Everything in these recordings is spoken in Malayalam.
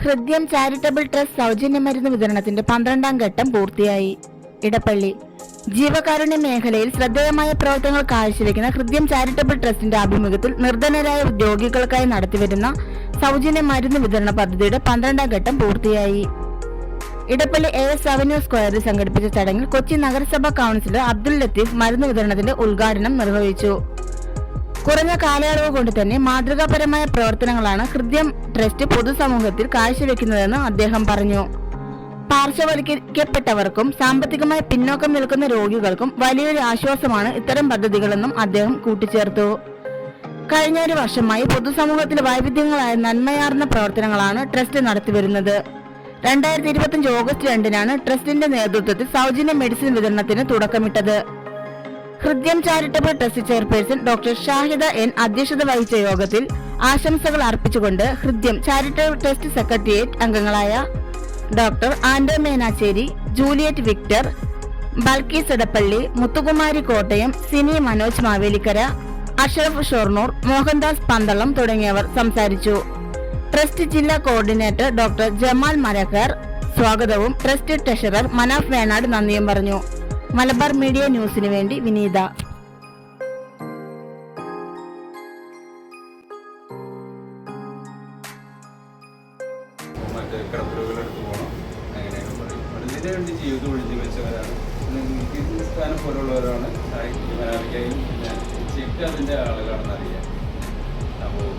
ഹൃദ്യം ചാരിറ്റബിൾ ട്രസ്റ്റ് സൗജന്യ മരുന്ന് വിതരണത്തിന്റെ 12ാം ഘട്ടം പൂർത്തിയായി. ഇടപ്പള്ളി ജീവകാരുണ്യ മേഖലയിൽ ശ്രദ്ധേയമായ പ്രവർത്തനങ്ങൾ കാഴ്ചവെക്കുന്ന ഹൃദ്യം ചാരിറ്റബിൾ ട്രസ്റ്റിന്റെ ആഭിമുഖ്യത്തിൽ നിർധനരായ ഉദ്യോഗികൾക്കായി നടത്തിവരുന്ന സൗജന്യ മരുന്ന് വിതരണ പദ്ധതിയുടെ 12ാം ഘട്ടം പൂർത്തിയായി. ഇടപ്പള്ളി AS അവന്യൂ സ്ക്വയറിൽ സംഘടിപ്പിച്ച ചടങ്ങിൽ കൊച്ചി നഗരസഭാ കൗൺസിലർ അബ്ദുൽ ലത്തീഫ് മരുന്ന് വിതരണത്തിന്റെ ഉദ്ഘാടനം നിർവഹിച്ചു. കുറഞ്ഞ കാലയളവ് കൊണ്ട് തന്നെ മാതൃകാപരമായ പ്രവർത്തനങ്ങളാണ് ഹൃദ്യം ട്രസ്റ്റ് പൊതുസമൂഹത്തിൽ കാഴ്ചവെക്കുന്നതെന്ന് അദ്ദേഹം പറഞ്ഞു. പാർശ്വവൽക്കരിക്കപ്പെട്ടവർക്കും സാമ്പത്തികമായി പിന്നോക്കം നിൽക്കുന്ന രോഗികൾക്കും വലിയൊരു ആശ്വാസമാണ് ഇത്തരം പദ്ധതികളെന്നും അദ്ദേഹം കൂട്ടിച്ചേർത്തു. കഴിഞ്ഞ ഒരു വർഷമായി പൊതുസമൂഹത്തിൽ വൈവിധ്യങ്ങളായ നന്മയാർന്ന പ്രവർത്തനങ്ങളാണ് ട്രസ്റ്റ് നടത്തിവരുന്നത്. 2025 ഓഗസ്റ്റ് 2-നാണ് ട്രസ്റ്റിന്റെ നേതൃത്വത്തിൽ സൗജന്യ മെഡിസിൻ വിതരണത്തിന് തുടക്കമിട്ടത്. Hridyam charitable trust chairperson doctor Shahida N അധ്യക്ഷത വഹിച്ച യോഗത്തിൽ ആശംസകൾ അർപ്പിച്ചുകൊണ്ട് ഹൃദ്യം ചാരിറ്റബിൾ ട്രസ്റ്റ് സെക്രട്ടേറിയറ്റ് അംഗങ്ങളായ doctor Ando Menachery, Juliet Victor, Balkis Edappally, Muthukumari Kottayam, Sini Manoj Mavelikkara, Ashraf Shoranur, Mohandas Pandalam തുടങ്ങിയവർ സംസാരിച്ചു. ട്രസ്റ്റ് ജില്ലാ കോർഡിനേറ്റർ ഡോക്ടർ ജമാൽ മരക്കാർ സ്വാഗതവും ട്രസ്റ്റ് ട്രഷറർ മനാഫ് വേണാട് നന്ദിയും പറഞ്ഞു. മലബാർ മീഡിയ ന്യൂസിനു വേണ്ടി വിനീത. കിടപ്പുകളുടെടുത്ത് പോകണം അങ്ങനെയൊക്കെ പറയും. അതിന് വേണ്ടി ജീവിതം ഒഴിഞ്ഞു വെച്ചവരാണ്. സ്ഥാനം പോലുള്ളവരാണ് മലയാളിക്കായും ചെക്ക് അതിൻ്റെ ആളുകളാണെന്ന് അറിയാം. അപ്പോൾ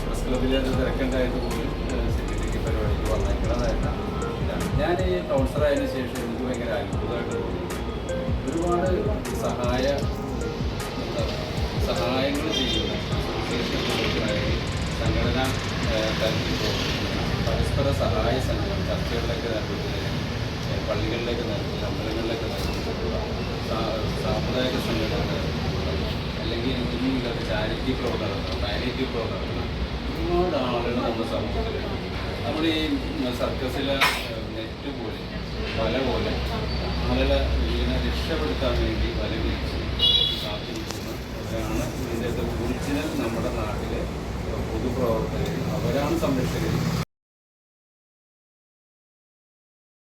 പ്രസ് ക്ലബിൽ അത് തിരക്കേണ്ടതായിട്ട് പോലും സെക്യൂരിറ്റി പരിപാടിക്ക് വന്നേക്കുന്നതായിട്ടാണ്. ഞാൻ ഈ കൗൺസിലറായതിനു ശേഷം എനിക്ക് ഭയങ്കര അത്ഭുതമായിട്ട് തോന്നി. ഒരുപാട് സഹായങ്ങൾ ചെയ്യുന്ന സംഘടനാ തലത്തിൽ പരസ്പര സഹായ സംഘം ചർച്ചകളിലൊക്കെ നടത്തുന്നത്, പള്ളികളിലേക്ക് നടത്തുന്നത്, അമ്പലങ്ങളിലൊക്കെ നടത്തുന്നത്, സാമുദായിക സംഘടനകൾ അല്ലെങ്കിൽ കുഞ്ഞുങ്ങൾക്ക് ചാരിറ്റി പ്രവർത്തനം, പാലിയേറ്റീവ് പ്രവർത്തനം, ഒരുപാട് ആളുകൾ നമ്മുടെ സമൂഹത്തിലുണ്ട്. നമ്മുടെ ഈ സർക്കസിലെ നെറ്റ് പോലെ വല പോലെ ആളുകളെ ഇതിനെ രക്ഷപ്പെടുത്താൻ വേണ്ടി വല വിരിച്ച് കാത്തിരിക്കുന്നവരാണ് ഇതിൻ്റെ ഒറിജിനൽ നമ്മുടെ നാട്ടിലെ പൊതുപ്രവർത്തകർ. അവരാണ് സംരക്ഷകർ.